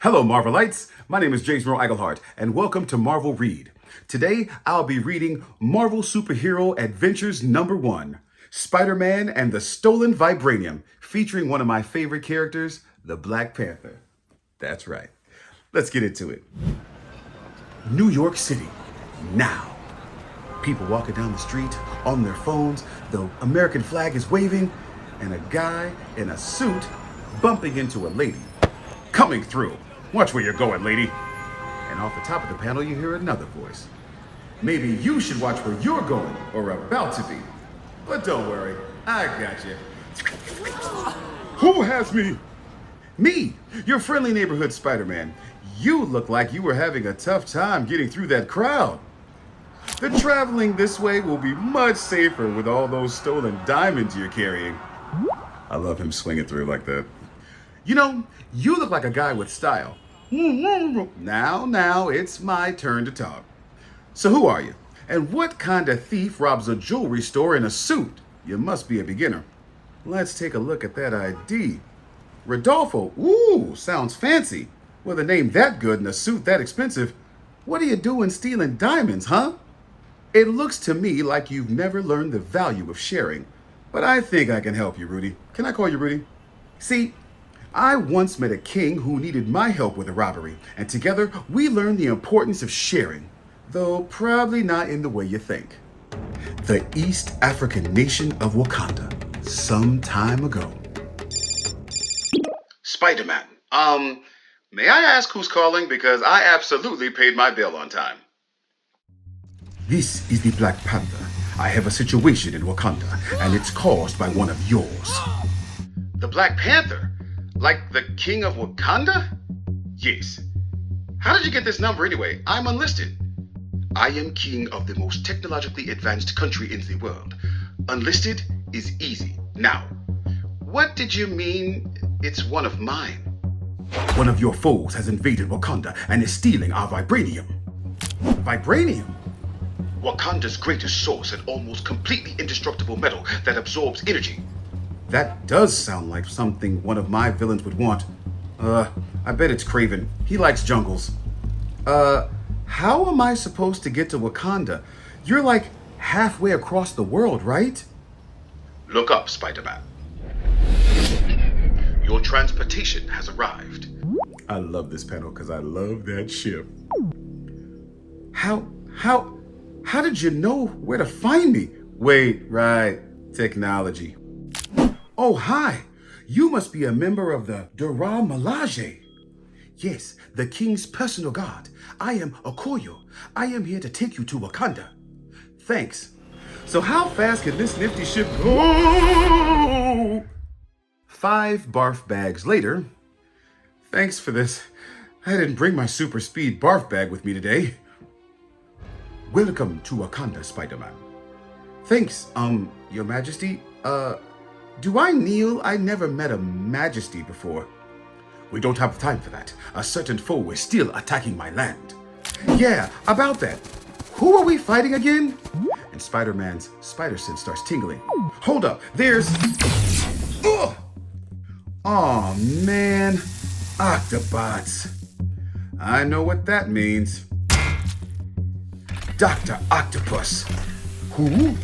Hello, Marvelites. My name is James Monroe-Iglehart, and welcome to Marvel Read. Today, I'll be reading Marvel Superhero Adventures #1, Spider-Man and the Stolen Vibranium, featuring one of my favorite characters, the Black Panther. That's right. Let's get into it. New York City, now. People walking down the street on their phones, the American flag is waving, and a guy in a suit bumping into a lady. Coming through. Watch where you're going, lady. And off the top of the panel, you hear another voice. Maybe you should watch where you're going, or about to be. But don't worry, I got you. Who has me? Me, your friendly neighborhood Spider-Man. You look like you were having a tough time getting through that crowd. The traveling this way will be much safer with all those stolen diamonds you're carrying. I love him swinging through like that. You know, you look like a guy with style. Now, it's my turn to talk. So who are you? And what kind of thief robs a jewelry store in a suit? You must be a beginner. Let's take a look at that ID. Rodolfo, ooh, sounds fancy. With a name that good and a suit that expensive, what are you doing stealing diamonds, huh? It looks to me like you've never learned the value of sharing. But I think I can help you, Rudy. Can I call you Rudy? See, I once met a king who needed my help with a robbery, and together we learned the importance of sharing, though probably not in the way you think. The East African nation of Wakanda, some time ago. Spider-Man, may I ask who's calling? Because I absolutely paid my bill on time. This is the Black Panther. I have a situation in Wakanda, and it's caused by one of yours. The Black Panther? Like the king of Wakanda? Yes. How did you get this number anyway? I'm unlisted. I am king of the most technologically advanced country in the world. Unlisted is easy. Now, what did you mean it's one of mine? One of your foes has invaded Wakanda and is stealing our Vibranium. Vibranium? Wakanda's greatest source and almost completely indestructible metal that absorbs energy. That does sound like something one of my villains would want. I bet it's Kraven. He likes jungles. How am I supposed to get to Wakanda? You're like halfway across the world, right? Look up, Spider-Man. Your transportation has arrived. I love this panel because I love that ship. How did you know where to find me? Wait, right, technology. Oh, hi. You must be a member of the Dora Milaje. Yes, the king's personal guard. I am Okoyo. I am here to take you to Wakanda. Thanks. So how fast can this nifty ship go? 5 barf bags later. Thanks for this. I didn't bring my super speed barf bag with me today. Welcome to Wakanda, Spider-Man. Thanks, Your Majesty. Do I kneel? I never met a majesty before. We don't have time for that. A certain foe is still attacking my land. Yeah, about that. Who are we fighting again? And Spider-Man's spider sense starts tingling. Hold up, there's... Ugh! Aw, man. Octobots. I know what that means. Dr. Octopus. Who?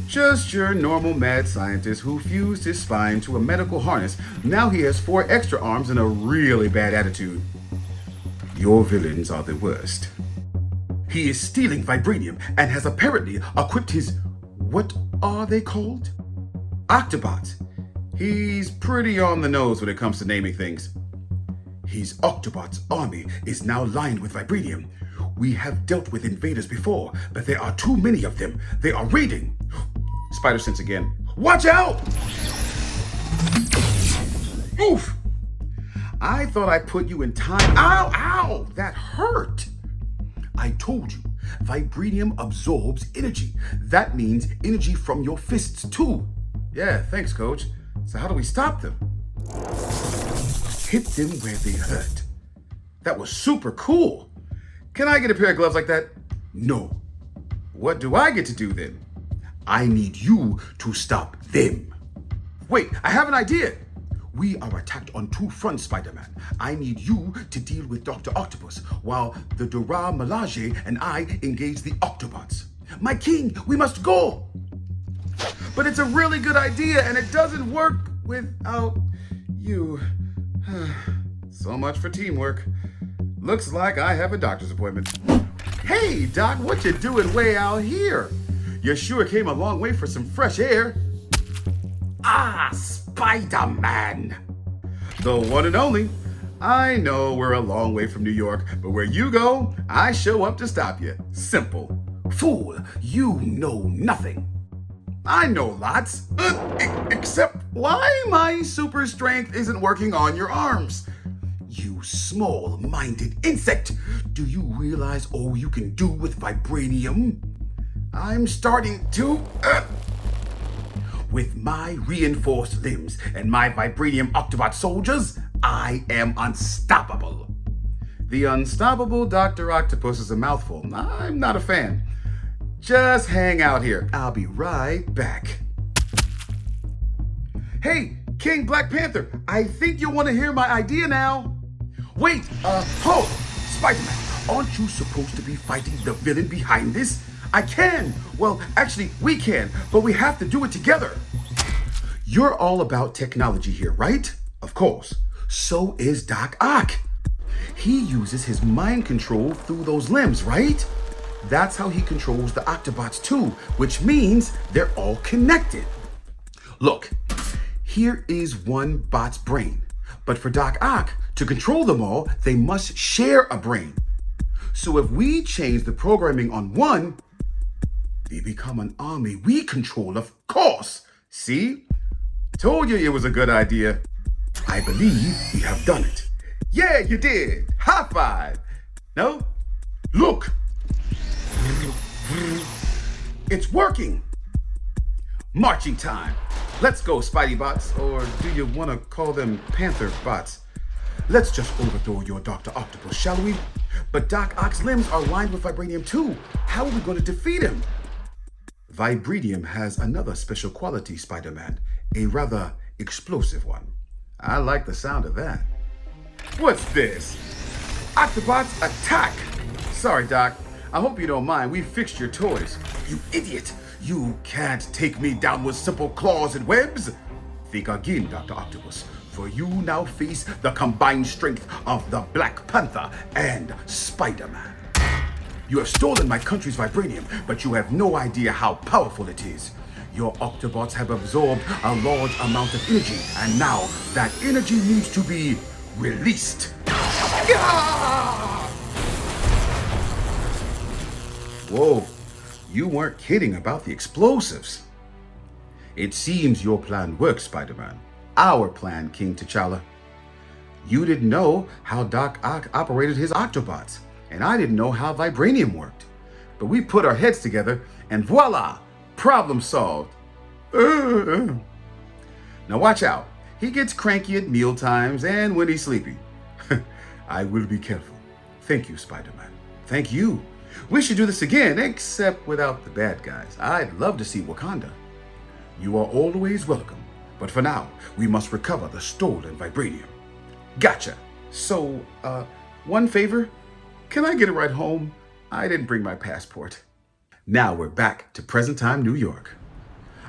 Just your normal mad scientist who fused his spine to a medical harness. Now he has 4 extra arms and a really bad attitude. Your villains are the worst. He is stealing Vibranium and has apparently equipped his... What are they called? Octobots. He's pretty on the nose when it comes to naming things. His Octobot's army is now lined with Vibranium. We have dealt with invaders before, but there are too many of them. They are raiding. Spider sense again. Watch out! Oof! I thought I put you in time. Ow, ow! That hurt! I told you, Vibranium absorbs energy. That means energy from your fists too. Yeah, thanks, coach. So how do we stop them? Hit them where they hurt. That was super cool. Can I get a pair of gloves like that? No. What do I get to do then? I need you to stop them. Wait, I have an idea. We are attacked on two fronts, Spider-Man. I need you to deal with Dr. Octopus, while the Dora Milaje and I engage the Octobots. My king, we must go! But it's a really good idea, and it doesn't work without you. So much for teamwork. Looks like I have a doctor's appointment. Hey, Doc, what you doing way out here? You sure came a long way for some fresh air. Ah, Spider-Man. The one and only. I know we're a long way from New York, but where you go, I show up to stop you. Simple. Fool, you know nothing. I know lots, except why my super strength isn't working on your arms. You small-minded insect! Do you realize all you can do with vibranium? I'm starting to... With my reinforced limbs and my vibranium Octobot soldiers, I am unstoppable. The unstoppable Dr. Octopus is a mouthful. I'm not a fan. Just hang out here. I'll be right back. Hey, King Black Panther, I think you'll want to hear my idea now. Wait, hold! Spider-Man, aren't you supposed to be fighting the villain behind this? I can! Well, actually, we can, but we have to do it together. You're all about technology here, right? Of course. So is Doc Ock. He uses his mind control through those limbs, right? That's how he controls the Octobots too, which means they're all connected. Look, here is one bot's brain. But for Doc Ock to control them all, they must share a brain. So if we change the programming on one, they become an army we control, of course. See? Told you it was a good idea. I believe we have done it. Yeah, you did. High five. No? Look. It's working. Marching time. Let's go, Spidey bots, or do you want to call them Panther bots? Let's just overthrow your Dr. Octopus, shall we? But Doc Ock's limbs are lined with vibranium too. How are we going to defeat him? Vibranium has another special quality, Spider-Man, a rather explosive one. I like the sound of that. What's this? Octobots attack! Sorry, Doc. I hope you don't mind. We fixed your toys. You idiot! You can't take me down with simple claws and webs. Think again, Dr. Octopus, for you now face the combined strength of the Black Panther and Spider-Man. You have stolen my country's vibranium, but you have no idea how powerful it is. Your Octobots have absorbed a large amount of energy, and now that energy needs to be released. Whoa, you weren't kidding about the explosives. It seems your plan works, Spider-Man. Our plan, King T'Challa. You didn't know how Doc Ock operated his Octobots, and I didn't know how vibranium worked. But we put our heads together, and voila, problem solved. Now watch out. He gets cranky at meal times and when he's sleepy. I will be careful. Thank you, Spider-Man. Thank you. We should do this again, except without the bad guys. I'd love to see Wakanda. You are always welcome, but for now, we must recover the stolen vibranium. Gotcha. So, one favor? Can I get a ride home? I didn't bring my passport. Now we're back to present time New York.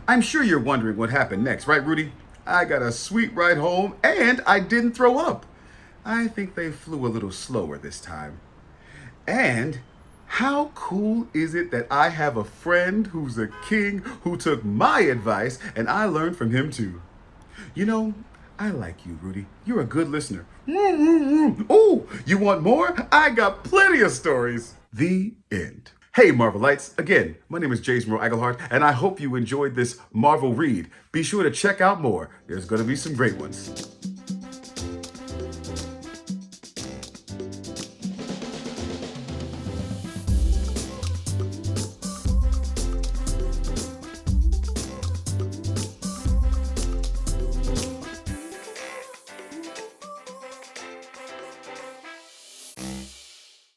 I'm sure you're wondering what happened next, right, Rudy? I got a sweet ride home and I didn't throw up. I think they flew a little slower this time. And how cool is it that I have a friend who's a king who took my advice and I learned from him too. You know, I like you, Rudy. You're a good listener. Oh, you want more? I got plenty of stories. The end. Hey, Marvelites. Again, my name is James Monroe-Iglehart, and I hope you enjoyed this Marvel read. Be sure to check out more. There's going to be some great ones.